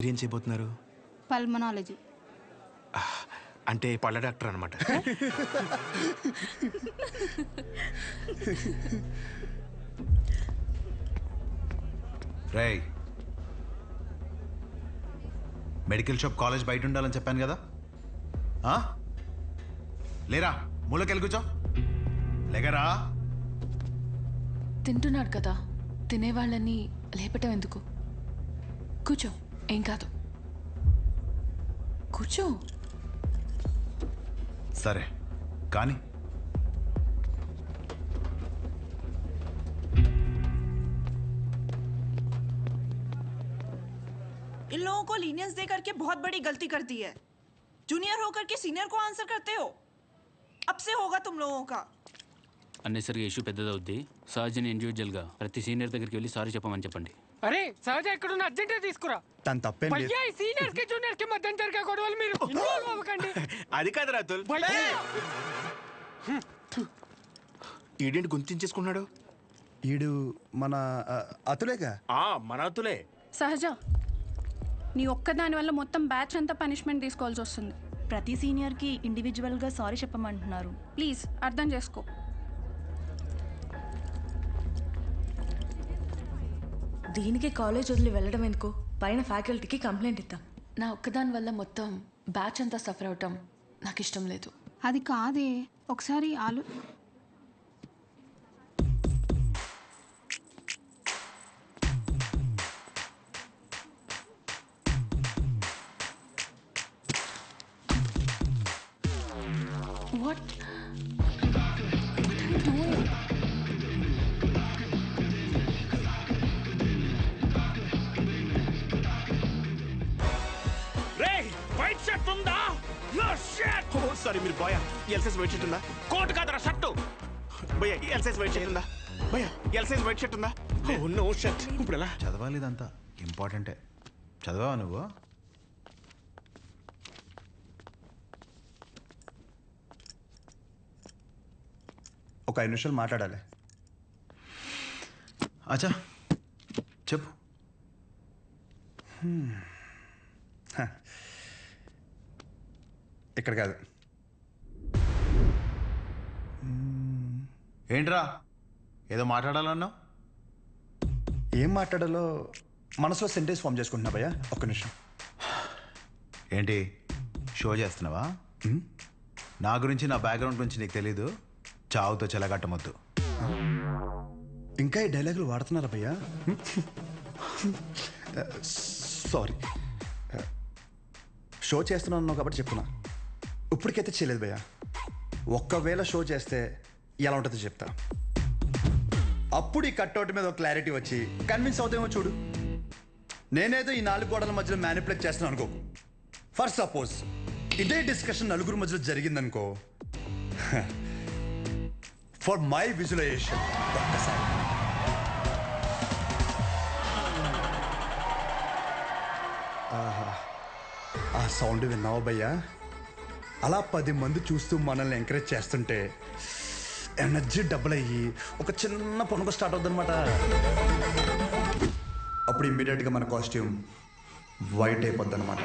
ఏం చేయబోతున్నారు? పల్మనాలజీ. అంటే పళ్ళ డాక్టర్ అనమాట. రేయ్, మెడికల్ షాప్ కాలేజ్ బయట ఉండాలని చెప్పాను కదా. లేరా, మూలకెళ్ళి కూర్చో. లేగరా. తింటున్నాడు కదా, తినేవాళ్ళని లేపటం ఎందుకు? కూర్చో, ఏం కాదు, కూర్చో. సరే కానీ इन लोगों को लीनियंस दे करके बहुत बड़ी गलती कर दी है। जूनियर होकर के सीनियर को आंसर करते हो। अब से होगा तुम लोगों का। అన్నెసరిగా ఇష్యూ పెద్దదవుద్ది. సహజని ఇండివిజువల్గా ప్రతి సీనియర్ దగ్గరికి వెళ్ళి సారీ చెప్పమని చెప్పండి. అరే సహజ ఎక్కడున్న అర్జెంట్ తీసుకురా. తను తప్పేం లేదు. భయ్యా, ఈ సీనియర్స్ కి జూనియర్స్ కి మధ్య జరిగే గొడవలు మీరు ఇన్వాల్వ్ అవ్వకండి. అది కాదు రాతుల్. ఈడేంటి గుంతించేసుకున్నాడు? ఈడు మన అతులేగా. మన అతులే. సహజ, నీ ఒక్కదాని వల్ల మొత్తం బ్యాచ్ అంతా పనిష్మెంట్ తీసుకోవాల్సి వస్తుంది. ప్రతి సీనియర్ కి ఇండివిజువల్ గా సారీ చెప్పమంటున్నారు. ప్లీజ్ అర్థం చేసుకో. దీనికి కాలేజ్ వదిలి వెళ్ళడం ఎందుకు? పైన ఫ్యాకల్టీకి కంప్లైంట్ ఇద్దాం. నా ఒక్కదాని వల్ల మొత్తం బ్యాచ్ అంతా సఫర్ అవటం నాకు ఇష్టం లేదు. అది కాదే, ఒకసారి వాట్? వైట్ షర్ట్ ఉందా? సారీ, మీరు boy. L size white shirt ఉందా? కోట్ కాదరా, షర్టు. భయ్యా, ఎల్ సైజ్ వైట్ షర్ట్ ఉందా? భయ్యా, ఎల్ సైజ్ వైట్ షర్ట్ ఉందా? No shirt. ఇప్పుడు ఎలా చదవాలి? ఇదంతా ఇంపార్టెంటే. చదవా నువ్వు? ఒక 5 నిమిషాలు మాట్లాడాలి. అచ్చా చెప్పు. ఇక్కడ కాదు. ఏంట్రా ఏదో మాట్లాడాలన్నావు? ఏం మాట్లాడాలో మనసులో సెంటెన్స్ ఫామ్ చేసుకుంటున్నా భయ్యా. ఒక్క నిమిషం. ఏంటి షో చేస్తున్నావా? నా గురించి, నా బ్యాక్గ్రౌండ్ గురించి నీకు తెలీదు. చావుతో చెలగట్టమొద్దు. ఇంకా ఈ డైలాగులు వాడుతున్నారా భయ్యా? సారీ, షో చేస్తున్నాను కాబట్టి చెప్తున్నా. ఇప్పటికైతే చేయలేదు భయ్యా. ఒక్కవేళ షో చేస్తే ఎలా ఉంటుందో చెప్తా. అప్పుడు ఈ కట్అవుట్ మీద ఒక క్లారిటీ వచ్చి కన్విన్స్ అవుతామో చూడు. నేనేదో ఈ 4 గోడల మధ్యలో మ్యానిపులేట్ చేస్తున్నాను అనుకో. ఫర్ సపోజ్ ఇదే డిస్కషన్ నలుగురు మధ్యలో జరిగిందనుకో. ఫర్ మై విజువలైజేషన్ ఒక్కసారి ఆ సౌండ్ విన్నావా భయ్యా? అలా 10 మంది చూస్తూ మనల్ని ఎంకరేజ్ చేస్తుంటే ఎనర్జీ డబుల్ అయ్యి ఒక చిన్న పొనుక స్టార్ట్ అవుతుందన్నమాట. అప్పుడు ఇమ్మీడియట్గా మన కాస్ట్యూమ్ వైట్ అయిపోద్ది అనమాట.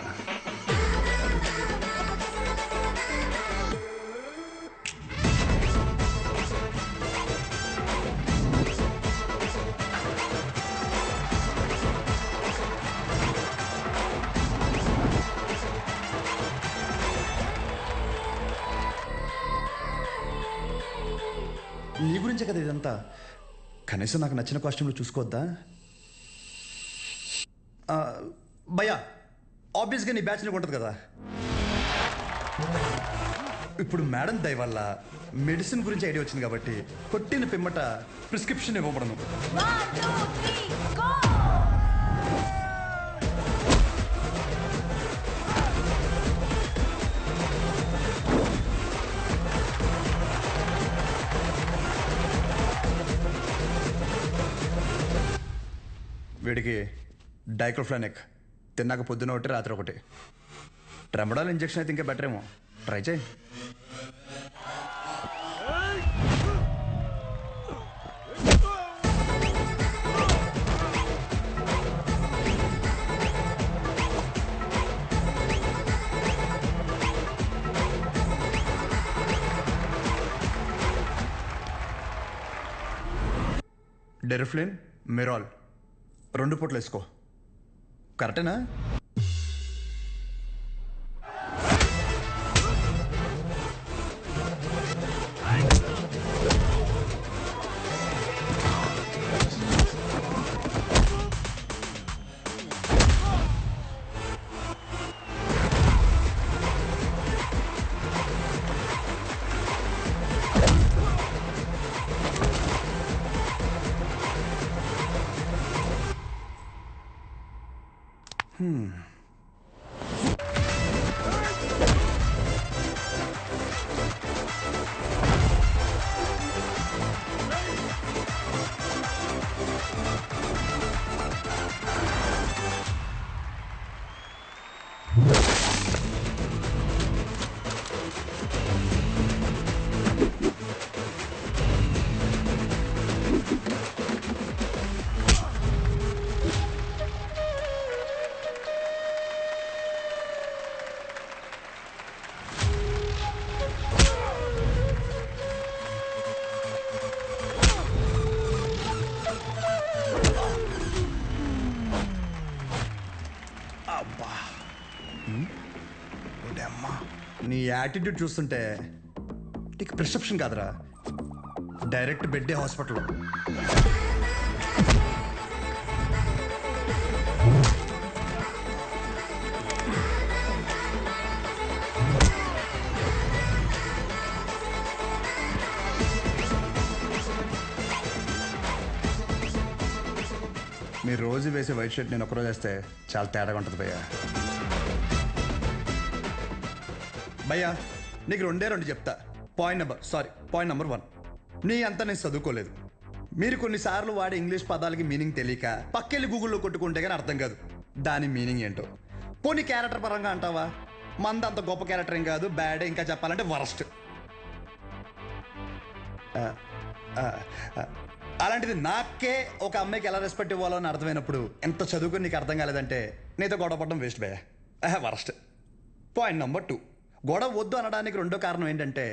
నీ గురించే కదా ఇదంతా. కనీసం నాకు నచ్చిన కాస్ట్యూమ్లో చూసుకోవద్దా భయ్యా? ఆబ్వియస్గా నీ బ్యాచ్ నీకు ఉంటుంది కదా. ఇప్పుడు మేడం దయ వల్ల మెడిసిన్ గురించి ఐడియా వచ్చింది కాబట్టి కొట్టిన పిమ్మట ప్రిస్క్రిప్షన్ ఇవ్వబడను. వీడికి డైక్లోఫెనాక్ తిన్నాక పొద్దున ఒకటి, రాత్రి ఒకటి. ట్రెమడాల్ ఇంజెక్షన్ అయితే ఇంకా బెటర్ ఏమో. ట్రై చేయి. డెరిఫ్లిన్, మెరాల్ 2 పూటలు వేసుకో. కరెక్టేనా? నీ యాటిట్యూడ్ చూస్తుంటే నీకు ప్రిస్క్రిప్షన్ కాదురా, డైరెక్ట్ బెడ్డే హాస్పిటల్. మీరు రోజు వేసే వైట్ షర్ట్ నేను ఒకరోజు వేస్తే చాలా తేడాగా ఉంటుంది భయ్యా. భయ్యా నీకు 2 చెప్తా. పాయింట్ నెంబర్ 1, నీ అంతా నేను చదువుకోలేదు. మీరు కొన్నిసార్లు వాడే ఇంగ్లీష్ పదాలకి మీనింగ్ తెలియక పక్కెళ్ళి గూగుల్లో కొట్టుకుంటే కానీ అర్థం కాదు దాని మీనింగ్ ఏంటో. పోనీ క్యారెక్టర్ పరంగా అంటావా, మంద అంత గొప్ప క్యారెక్టర్ ఏం కాదు, బ్యాడ్. ఇంకా చెప్పాలంటే వరస్ట్. అలాంటిది నాకే ఒక అమ్మాయికి ఎలా రెస్పెక్ట్ ఇవ్వాలో అని అర్థమైనప్పుడు ఎంత చదువుకుని నీకు అర్థం కాలేదంటే నీతో గొడవ పడడం వేస్ట్ భయ్యా, వరస్ట్. పాయింట్ నెంబర్ 2, గొడవ వద్దు అనడానికి 2వ కారణం ఏంటంటే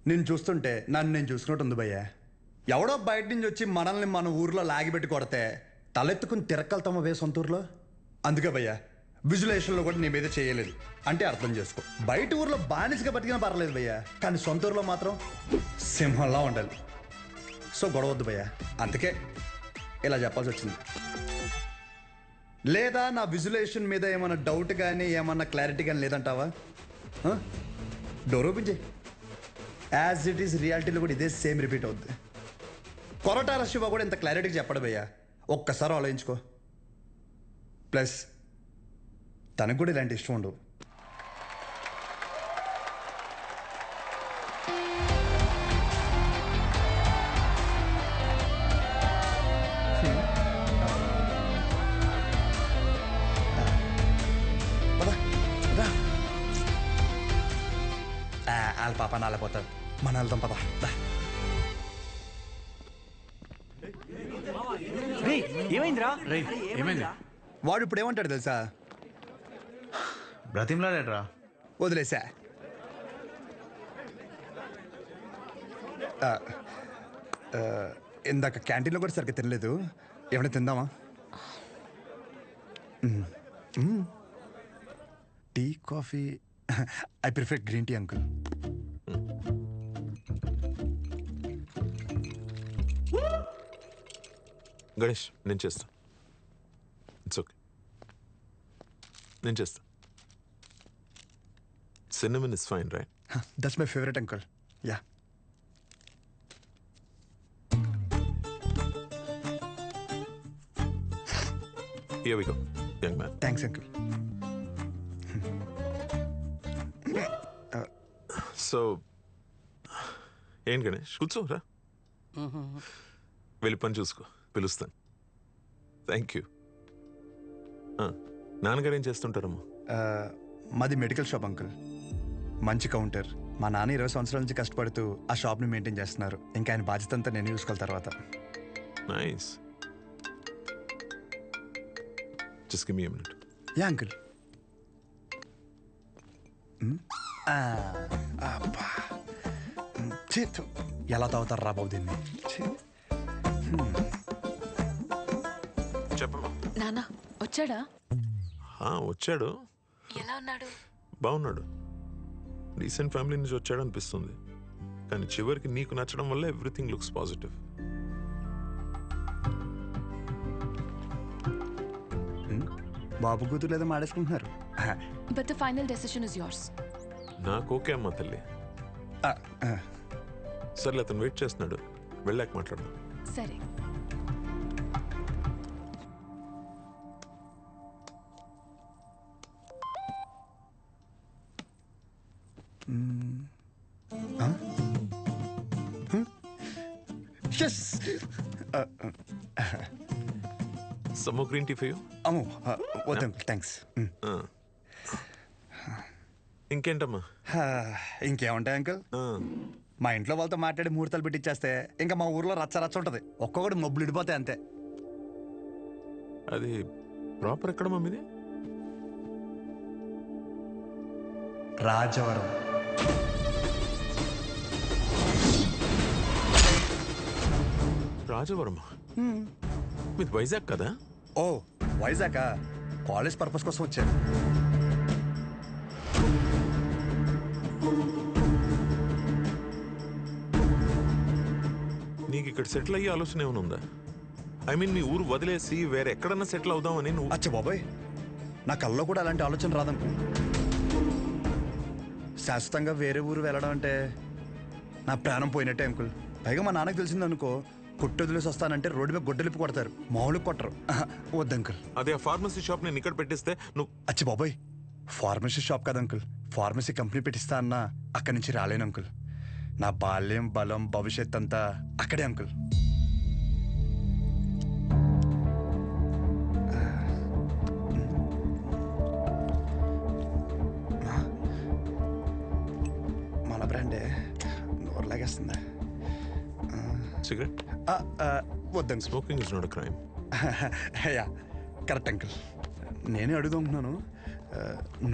నేను చూస్తుంటే నన్ను నేను చూసుకున్నట్టు ఉంది భయ్యా. ఎవడో బయట నుంచి వచ్చి మనల్ని మన ఊర్లో లాగిపెట్టి కొడితే తలెత్తుకుని తిరక్కలుతామా వే సొంత ఊర్లో. అందుకే భయ్యా విజులేషన్లో కూడా నీ మీద చేయలేదు అంటే అర్థం చేసుకో. బయట ఊర్లో బానిసగా బతికినా పర్లేదు భయ్యా, కానీ సొంత ఊర్లో మాత్రం సింహంలా ఉండాలి. సో గొడవ వద్దు భయ్యా, అందుకే ఇలా చెప్పాల్సి వచ్చింది. లేదా నా విజులేషన్ మీద ఏమన్నా డౌట్ కానీ ఏమన్నా క్లారిటీ కానీ లేదంటావా? డోర్ ఓపెన్ చేయి. యాజ్ ఇట్ ఈస్ రియాలిటీలో కూడా ఇదే సేమ్ రిపీట్ అవుద్ది. కొరటాల శివ కూడా ఇంత క్లారిటీగా చెప్పడు భయ్యా, ఒక్కసారి ఆలోచించుకో. ప్లస్ తనకు కూడా ఇలాంటి ఇష్టం ఉండవు. వాళ్ళ పాప నాలేపోతాడు, మన వెళ్తాం పద. ఏమైందిరా? ఏమైంది? వాడు ఇప్పుడు ఏమంటాడు తెలుసా? బ్రతిమ్లాడేట్రా. వదిలేసా. ఇందాక క్యాంటీన్లో కూడా సరిగ్గా తినలేదు, ఏమైనా తిందామా? Tea, coffee? I prefer green tea uncle. Ganesh నేను చేస్తా. ఇట్స్ ఓకే, నేను చేస్తా. Cinnamon is fine right? That's my favourite uncle. Yeah. Here we go young man. Thanks uncle. So ఏంటి గణేష్, కూర్చోరా. వెళ్ళి పని చూసుకో, పిలుస్తాను. Thank you. నాన్నగారు ఏం చేస్తుంటారమ్మా? మాది మెడికల్ షాప్ అంకుల్, మంచి కౌంటర్. మా నాన్న 20 సంవత్సరాల నుంచి కష్టపడుతూ ఆ షాప్ని మెయింటైన్ చేస్తున్నారు. ఇంకా ఆయన బాధ్యత అంతా నేను చూసుకోవాలి తర్వాత. Nice. Just give me a minute. Yeah uncle. చేతు ఎలా తాగుతారు రా బాబు దీన్ని. చెప్పమ్మా. నానా వచ్చాడా? వచ్చాడు. ఎలా ఉన్నాడు? బాగున్నాడు. రీసెంట్ ఫ్యామిలీ నుంచి వచ్చాడు అనిపిస్తుంది, కానీ చివరికి నీకు నచ్చడం వల్ల ఎవ్రీథింగ్ లుక్స్ పాజిటివ్. బాబు కూతురు లేదా మాడేసుకుంటున్నారు. But the final decision is yours. నాకు ఓకే అమ్మా తల్లి. సర్లే, అతను వెయిట్ చేస్తున్నాడు, వెళ్ళాక మాట్లాడదాం. సరే. Some green tea for you. అమ్మో వద్దు అంకుల్, థ్యాంక్స్. ఇంకేంటమ్మా? ఇంకేముంటాయి అంకుల్, మా ఇంట్లో వాళ్ళతో మాట్లాడి ముహూర్తాలు పెట్టిచ్చేస్తే ఇంకా మా ఊర్లో రచ్చ రచ్చ ఉంటుంది. ఒక్కొక్కటి మబ్బులు ఇడిపోతాయి అంతే. అది ప్రాపర్ ఎక్కడమ్మా మీది? రాజవరం. రాజవరం మీది వైజాగ్ కదా? ఓ వైజాగ్, కాలేజ్ పర్పస్ కోసం వచ్చాను. నీకు ఇక్కడ సెటిల్ అయ్యే ఆలోచన ఏమైనా ఉందా? ఐ మీన్ మీ ఊరు వదిలేసి వేరే ఎక్కడన్నా సెటిల్ అవుదామని నువ్వు? అచ్చా బాబాయ్, నా కల్లో కూడా అలాంటి ఆలోచన రాదనుకో. శాశ్వతంగా వేరే ఊరు వెళ్ళడం అంటే నా ప్రాణం పోయినట్టే అంకుల్. పైగా మా నాన్నకు తెలిసిందనుకో, కొట్టు వదిలేసి వస్తానంటే రోడ్డు మీద గొడ్డలిపి కొడతారు, మామూలు కొట్టరు. వద్దు అంకుల్. అదే ఆ ఫార్మసీ షాప్ నేను ఇక్కడ పెట్టిస్తే నువ్వు? అచ్చి బాబాయ్, ఫార్మసీ షాప్ కదా అంకుల్, ఫార్మసీ కంపెనీ పెట్టిస్తా అన్నా అక్కడి నుంచి రాలేను అంకుల్. నా బాల్యం, బలం, భవిష్యత్ అంతా అక్కడే అంకుల్. మన బ్రాండే నోరు లాగేస్తుందా? సిగరెట్? వద్దండి. Smoking is not a crime. Yeah correct uncle, నేనే అడుగుతున్నాను.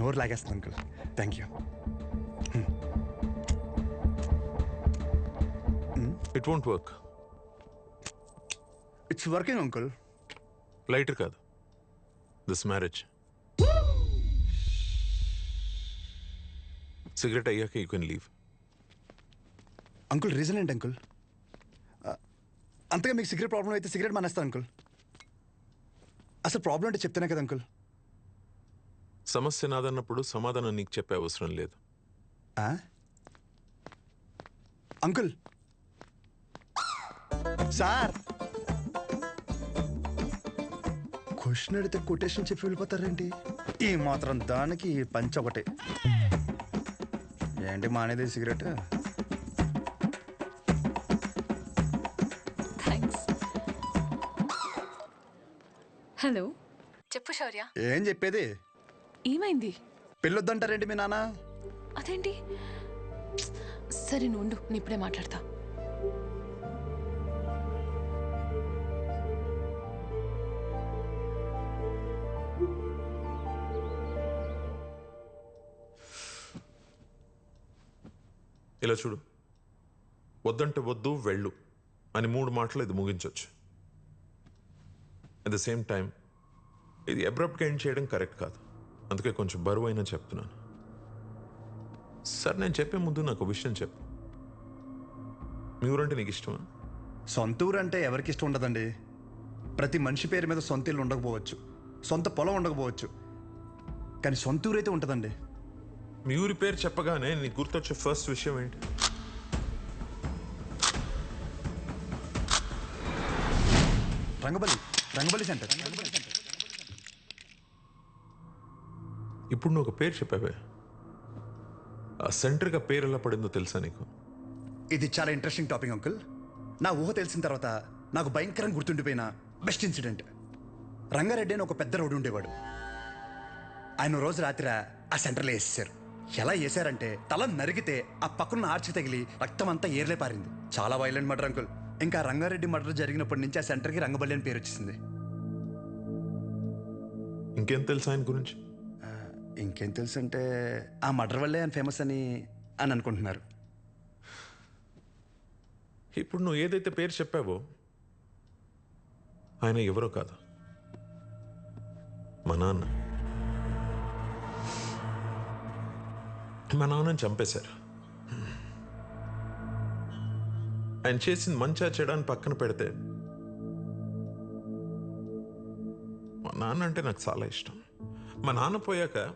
నోరు లాగేస్తుంది uncle. Thank you. It won't work. It's working uncle. Lighter కాదు, దిస్ మ్యారేజ్. సిగరెట్ అయ్యాక you can leave. Uncle reason ఏంటి అంకుల్? అంతగా మీకు సిగరెట్ ప్రాబ్లం అయితే సిగరెట్ మానేస్తాను అంకుల్. అసలు ప్రాబ్లం అంటే చెప్తేనే కదా అంకుల్. సమస్య నాదన్నప్పుడు సమాధానం నీకు చెప్పే అవసరం లేదు. అంకుల్ సార్, క్వశ్చన్ అడిగితే కొటేషన్ చెప్పి వెళ్ళిపోతారేంటి? ఈ మాత్రం దానికి పంచ ఒకటే. ఏంటి మానేది సిగరెట్? హలో, చెప్పు శౌర్య. ఏం చెప్పేది? ఏమైంది? పెళ్ళొద్దంటారేంటి మీ నాన్న? అదేంటి? సరే నువ్వు ఉండు, నేను ఇప్పుడే మాట్లాడతా. ఇలా చూడు, వద్దంటే వద్దు, వెళ్ళు అని 3 మాటలు ఇది ముగించవచ్చు. అట్ ద సేమ్ టైం ఇది అబ్రప్ట్గా ఎండ్ చేయడం కరెక్ట్ కాదు, అందుకే కొంచెం బరువు అయినా చెప్తున్నాను. సార్, నేను చెప్పే ముందు నాకు విషయం చెప్పు. మీ ఊరంటే నీకు ఇష్టమా? సొంత ఊరు అంటే ఎవరికి ఇష్టం ఉండదండి. ప్రతి మనిషి పేరు మీద సొంత ఇల్లు ఉండకపోవచ్చు, సొంత పొలం ఉండకపోవచ్చు, కానీ సొంత ఊరు అయితే ఉంటుందండి. మీ ఊరి పేరు చెప్పగానే నీకు గుర్తొచ్చే ఫస్ట్ విషయం ఏంటి? రంగబలి సెంటర్. ఇప్పుడు నువ్వు ఒక పేరు చెప్పావే, ఆ సెంటర్గా పేరు ఎలా పడిందో తెలుసా నీకు? ఇది చాలా ఇంట్రెస్టింగ్ టాపిక్ అంకుల్. నా ఊహ తెలిసిన తర్వాత నాకు భయంకరంగా గుర్తుండిపోయిన బెస్ట్ ఇన్సిడెంట్. రంగారెడ్డి అని ఒక పెద్ద రోడ్డు ఉండేవాడు. ఆయన రోజు రాత్రి ఆ సెంటర్లో వేసేసారు. ఎలా వేసారంటే తల నరిగితే ఆ పక్కన ఆర్చి తగిలి రక్తం అంతా ఏర్లే పారింది. చాలా వైలెంట్ మర్డర్ అంకుల్. ఇంకా రంగారెడ్డి మర్డర్ జరిగినప్పటి నుంచి ఆ సెంటర్కి రంగబల్లి అని పేరు వచ్చేసింది. ఇంకేం తెలుసు ఆయన గురించి? ఇంకేం తెలుసు అంటే ఆ మర్డర్ వల్లే ఆయన ఫేమస్ అని అనుకుంటున్నారు. ఇప్పుడు నువ్వు ఏదైతే పేరు చెప్పావో ఆయన ఎవరో కాదు, మా నాన్న. మా నాన్నని చంపేశారు. ఆయన చేసింది మంచిగా చెడని పక్కన పెడితే మా నాన్న అంటే నాకు చాలా ఇష్టం. మా నాన్న పోయాక